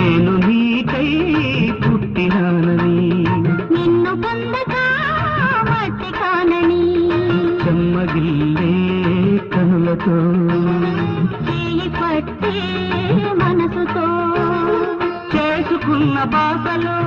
నేను నీకై పుట్టినానని నిన్ను పొందక మట్టి కానని చెమ్మగిల్లే కనులతో చేయి పట్టే మనసుతో చేసుకున్న బాసలో